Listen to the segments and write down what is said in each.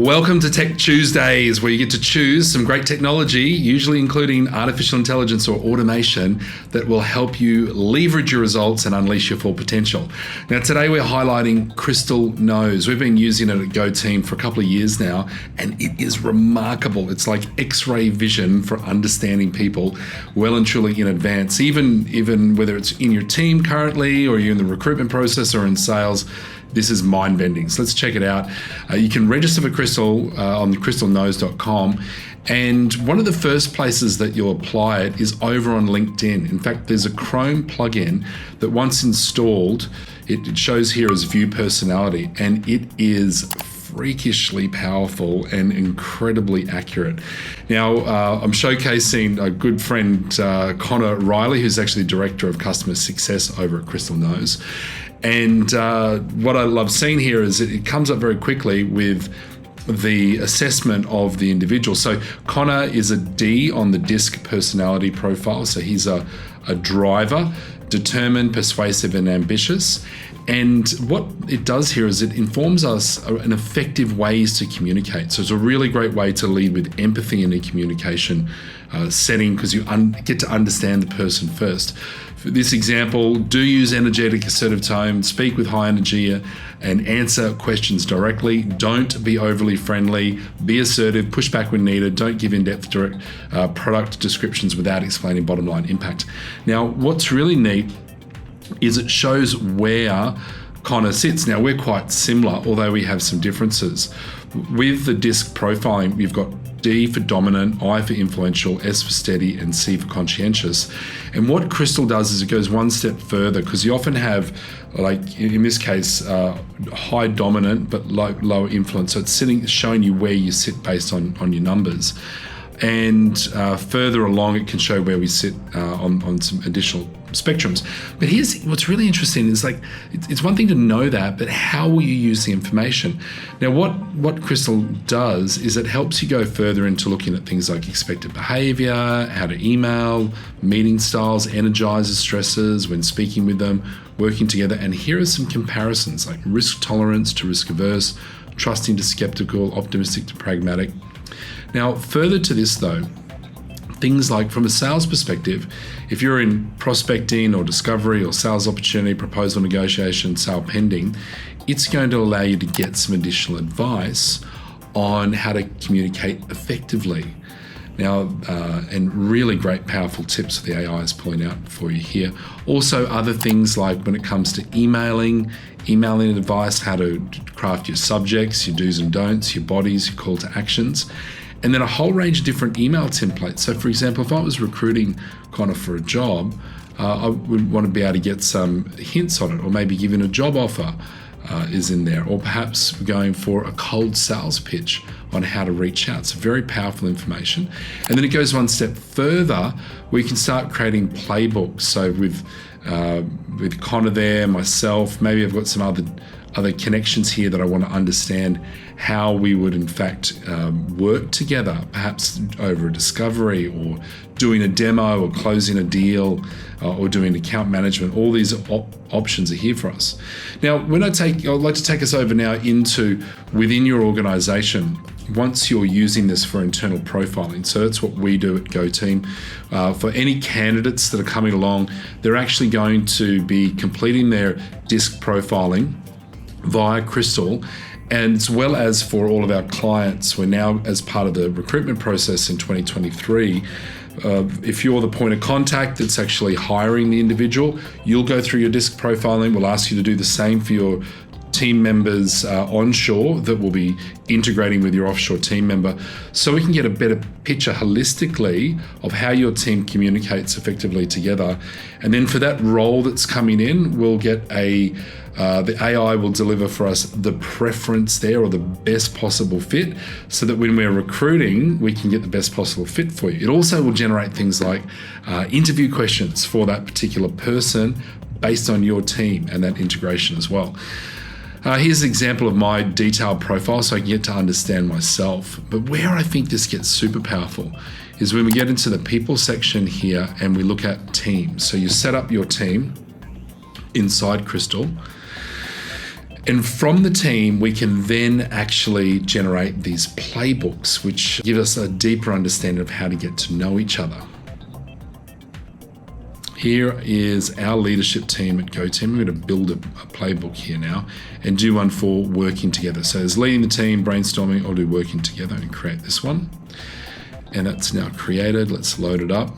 Welcome to Tech Tuesdays, where you get to choose some great technology, usually including artificial intelligence or automation, that will help you leverage your results and unleash your full potential. Now, today we're highlighting Crystal Knows. We've been using it at GoTeam for a couple of years now, and it is remarkable. It's like X-ray vision for understanding people well and truly in advance, even whether it's in your team currently or you're in the recruitment process or in sales. This is mind-bending. So let's check it out. You can register for Crystal on crystalknows.com. And one of the first places that you'll apply it is over on LinkedIn. In fact, there's a Chrome plugin that once installed, it shows here as View Personality, and it is freakishly powerful and incredibly accurate. Now, I'm showcasing a good friend, Connor Riley, who's actually Director of Customer Success over at Crystal Knows. And what I love seeing here is it comes up very quickly with the assessment of the individual. So Connor is a D on the DISC personality profile. So he's a driver, determined, persuasive, and ambitious. And what it does here is it informs us an effective ways to communicate. So it's a really great way to lead with empathy in a communication setting, because you get to understand the person first. For this example, do use energetic, assertive tone, speak with high energy, and answer questions directly. Don't be overly friendly. Be assertive, push back when needed. Don't give in-depth direct product descriptions without explaining bottom line impact. Now, what's really neat is it shows where Connor sits. Now, we're quite similar, although we have some differences. With the DISC profiling, you've got D for dominant, I for influential, S for steady, and C for conscientious. And what Crystal does is it goes one step further, because you often have, like in this case, high dominant but low influence. So it's showing you where you sit based on your numbers. And further along, it can show where we sit on some additional spectrums. But here's what's really interesting is, like, it's one thing to know that, but how will you use the information? Now, what Crystal does is it helps you go further into looking at things like expected behavior, how to email, meeting styles, energizers, stresses when speaking with them, working together. And here are some comparisons, like risk tolerance to risk averse, trusting to skeptical, optimistic to pragmatic. Now, further to this though, things like from a sales perspective, if you're in prospecting or discovery or sales opportunity, proposal negotiation, sale pending, it's going to allow you to get some additional advice on how to communicate effectively. Now, and really great, powerful tips the AI is pulling out for you here. Also, other things like when it comes to emailing advice, how to craft your subjects, your do's and don'ts, your bodies, your call to actions. And then a whole range of different email templates. So for example, if I was recruiting Connor for a job, I would want to be able to get some hints on it, or maybe giving a job offer is in there, or perhaps going for a cold sales pitch on how to reach out. So very powerful information. And then it goes one step further, where you can start creating playbooks. So with Connor there, myself, maybe I've got some other connections here that I want to understand how we would in fact work together, perhaps over a discovery or doing a demo or closing a deal or doing account management. All these options are here for us. Now, I'd like to take us over now into within your organization, once you're using this for internal profiling. So that's what we do at GoTeam. For any candidates that are coming along, they're actually going to be completing their DISC profiling via Crystal, and as well as for all of our clients. We're now, as part of the recruitment process in 2023, if you're the point of contact that's actually hiring the individual, you'll go through your DISC profiling. We'll ask you to do the same for your team members onshore that will be integrating with your offshore team member, so we can get a better picture holistically of how your team communicates effectively together. And then for that role that's coming in, we'll get the AI will deliver for us the preference there, or the best possible fit, so that when we're recruiting, we can get the best possible fit for you. It also will generate things like interview questions for that particular person based on your team and that integration as well. Here's an example of my detailed profile so I can get to understand myself. But where I think this gets super powerful is when we get into the people section here and we look at teams. So you set up your team inside Crystal, And from the team, we can then actually generate these playbooks, which give us a deeper understanding of how to get to know each other. Here is our leadership team at GoTeam. We're going to build a playbook here now and do one for working together. So there's leading the team, brainstorming, or do working together, and create this one. And that's now created. Let's load it up.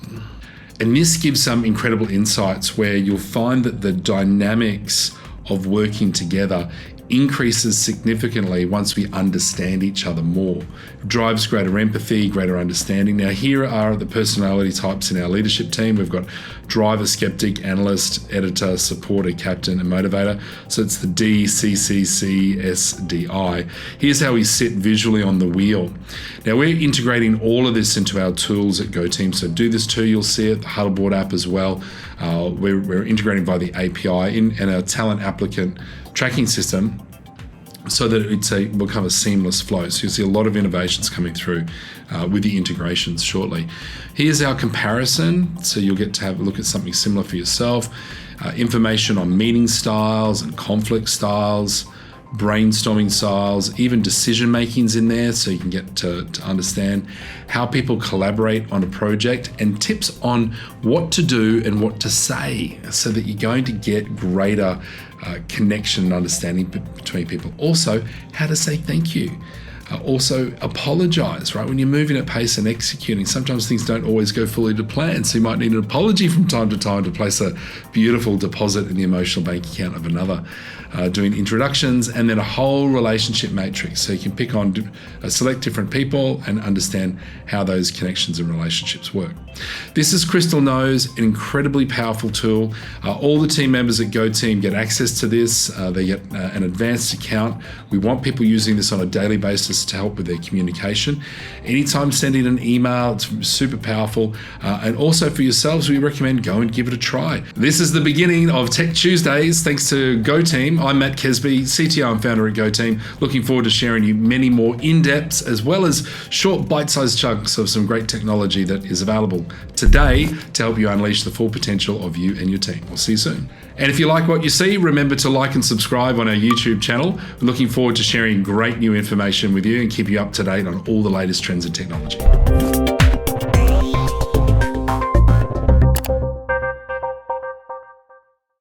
And this gives some incredible insights where you'll find that the dynamics of working together increases significantly once we understand each other more. It drives greater empathy, greater understanding. Now, here are the personality types in our leadership team. We've got driver, skeptic, analyst, editor, supporter, captain, and motivator. So it's the D, C, C, C, S, D, I. Here's how we sit visually on the wheel. Now, we're integrating all of this into our tools at GoTeam. So do this too, you'll see it, the Huddleboard app as well. We're integrating via the API in our talent applicant tracking system so that it will become a seamless flow. So you'll see a lot of innovations coming through with the integrations shortly. Here's our comparison. So you'll get to have a look at something similar for yourself. Information on meeting styles and conflict styles, brainstorming styles, even decision making's in there, so you can get to understand how people collaborate on a project, and tips on what to do and what to say so that you're going to get greater connection and understanding between people. Also, how to say thank you. Also, apologize, right? When you're moving at pace and executing, sometimes things don't always go fully to plan. So you might need an apology from time to time to place a beautiful deposit in the emotional bank account of another. Doing introductions, and then a whole relationship matrix. So you can pick on, select different people and understand how those connections and relationships work. This is Crystal Knows, an incredibly powerful tool. All the team members at GoTeam get access to this. They get an advanced account. We want people using this on a daily basis to help with their communication. Anytime sending an email, it's super powerful. And also for yourselves, we recommend go and give it a try. This is the beginning of Tech Tuesdays, thanks to GoTeam. I'm Matt Kesby, CTO and founder at GoTeam. Looking forward to sharing you many more in-depths as well as short bite-sized chunks of some great technology that is available today to help you unleash the full potential of you and your team. We'll see you soon. And if you like what you see, remember to like and subscribe on our YouTube channel. We're looking forward to sharing great new information with you and keep you up to date on all the latest trends in technology.